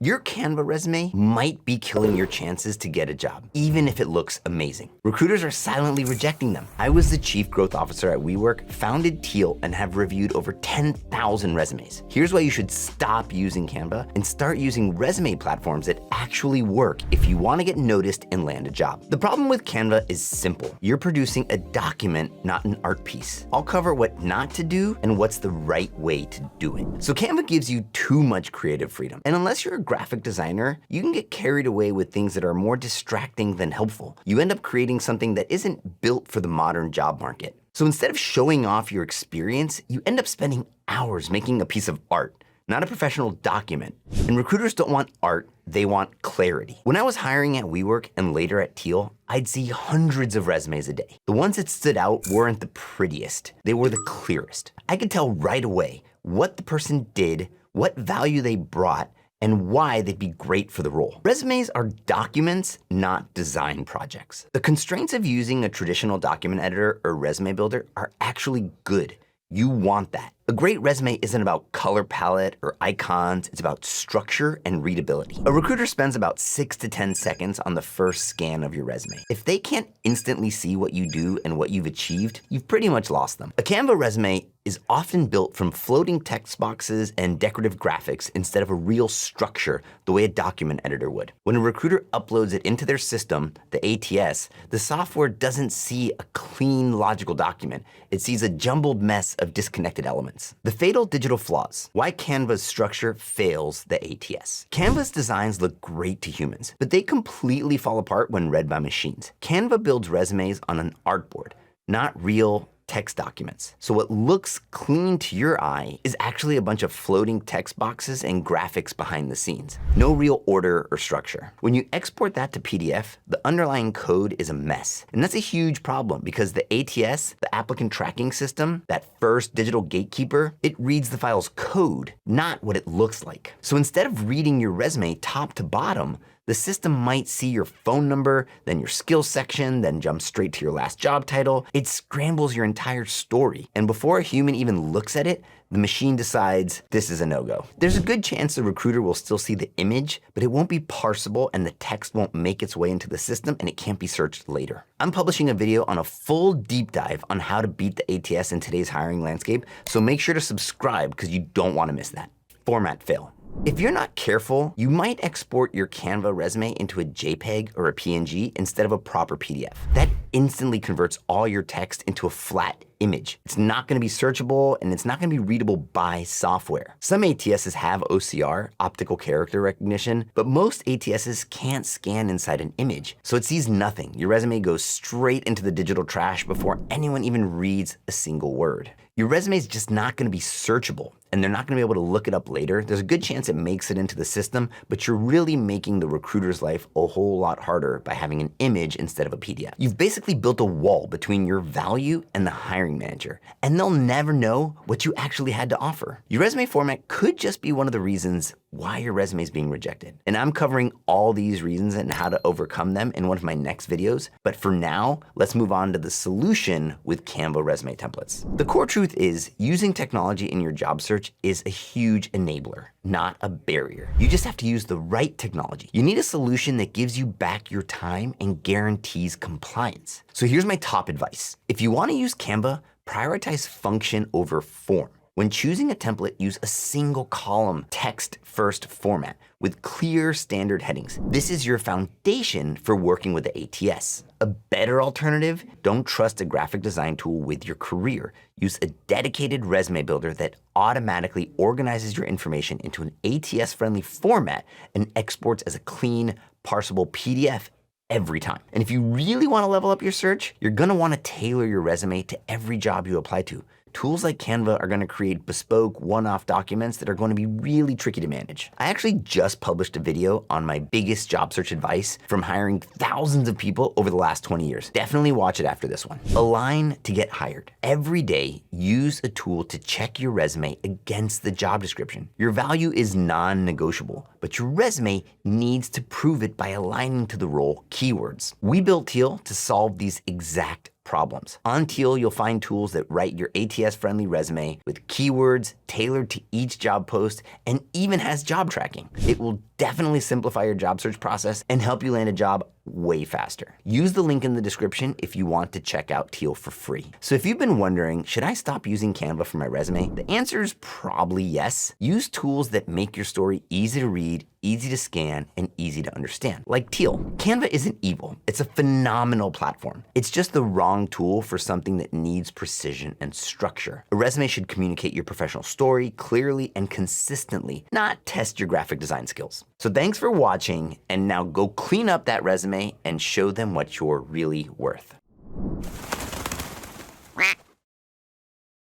Your Canva resume might be killing your chances to get a job, even if it looks amazing. Recruiters are silently rejecting them. I was the chief growth officer at WeWork, founded Teal, and have reviewed over 10,000 resumes. Here's why you should stop using Canva and start using resume platforms that actually work if you want to get noticed and land a job. The problem with Canva is simple. You're producing a document, not an art piece. I'll cover what not to do and what's the right way to do it. So Canva gives you too much creative freedom. And unless you're a graphic designer, you can get carried away with things that are more distracting than helpful. You end up creating something that isn't built for the modern job market. So instead of showing off your experience, you end up spending hours making a piece of art, not a professional document. And recruiters don't want art, they want clarity. When I was hiring at WeWork and later at Teal, I'd see hundreds of resumes a day. The ones that stood out weren't the prettiest, they were the clearest. I could tell right away what the person did, what value they brought, and why they'd be great for the role. Resumes are documents, not design projects. The constraints of using a traditional document editor or resume builder are actually good. You want that. A great resume isn't about color palette or icons, it's about structure and readability. A recruiter spends about 6 to 10 seconds on the first scan of your resume. If they can't instantly see what you do and what you've achieved, you've pretty much lost them. A Canva resume is often built from floating text boxes and decorative graphics instead of a real structure the way a document editor would. When a recruiter uploads it into their system, the ATS, the software doesn't see a clean, logical document. It sees a jumbled mess of disconnected elements. The fatal digital flaws. Why Canva's structure fails the ATS. Canva's designs look great to humans, but they completely fall apart when read by machines. Canva builds resumes on an artboard, not real text documents. So what looks clean to your eye is actually a bunch of floating text boxes and graphics behind the scenes. No real order or structure. When you export that to PDF, the underlying code is a mess. And that's a huge problem because the ATS, the applicant tracking system, that first digital gatekeeper, it reads the file's code, not what it looks like. So instead of reading your resume top to bottom, the system might see your phone number, then your skills section, then jump straight to your last job title. It scrambles your entire story. And before a human even looks at it, the machine decides this is a no-go. There's a good chance the recruiter will still see the image, but it won't be parsable and the text won't make its way into the system and it can't be searched later. I'm publishing a video on a full deep dive on how to beat the ATS in today's hiring landscape, so make sure to subscribe because you don't want to miss that. Format fail. If you're not careful, you might export your Canva resume into a JPEG or a PNG instead of a proper PDF. That instantly converts all your text into a flat image. It's not gonna be searchable and it's not gonna be readable by software. Some ATSs have OCR, optical character recognition, but most ATSs can't scan inside an image. So it sees nothing. Your resume goes straight into the digital trash before anyone even reads a single word. Your resume is just not gonna be searchable and they're not gonna be able to look it up later. There's a good chance it makes it into the system, but you're really making the recruiter's life a whole lot harder by having an image instead of a PDF. You've basically built a wall between your value and the hiring manager, and they'll never know what you actually had to offer. Your resume format could just be one of the reasons why your resume is being rejected. And I'm covering all these reasons and how to overcome them in one of my next videos. But for now, let's move on to the solution with Canva resume templates. The core truth is using technology in your job search is a huge enabler, not a barrier. You just have to use the right technology. You need a solution that gives you back your time and guarantees compliance. So here's my top advice. If you want to use Canva, prioritize function over form. When choosing a template, use a single column text first format with clear standard headings. This is your foundation for working with the ATS. A better alternative, don't trust a graphic design tool with your career. Use a dedicated resume builder that automatically organizes your information into an ATS-friendly format and exports as a clean, parsable PDF every time. And if you really want to level up your search, you're gonna want to tailor your resume to every job you apply to. Tools like Canva are going to create bespoke one-off documents that are going to be really tricky to manage. I actually just published a video on my biggest job search advice from hiring thousands of people over the last 20 years. Definitely watch it after this one. Align to get hired. Every day, use a tool to check your resume against the job description. Your value is non-negotiable, but your resume needs to prove it by aligning to the role keywords. We built Teal to solve these exact problems. On Teal, you'll find tools that write your ATS-friendly resume with keywords tailored to each job post and even has job tracking. It will definitely simplify your job search process and help you land a job way faster. Use the link in the description if you want to check out Teal for free. So if you've been wondering, should I stop using Canva for my resume? The answer is probably yes. Use tools that make your story easy to read, easy to scan, and easy to understand, like Teal. Canva isn't evil. It's a phenomenal platform. It's just the wrong tool for something that needs precision and structure. A resume should communicate your professional story clearly and consistently, not test your graphic design skills. So thanks for watching, and now go clean up that resume and show them what you're really worth.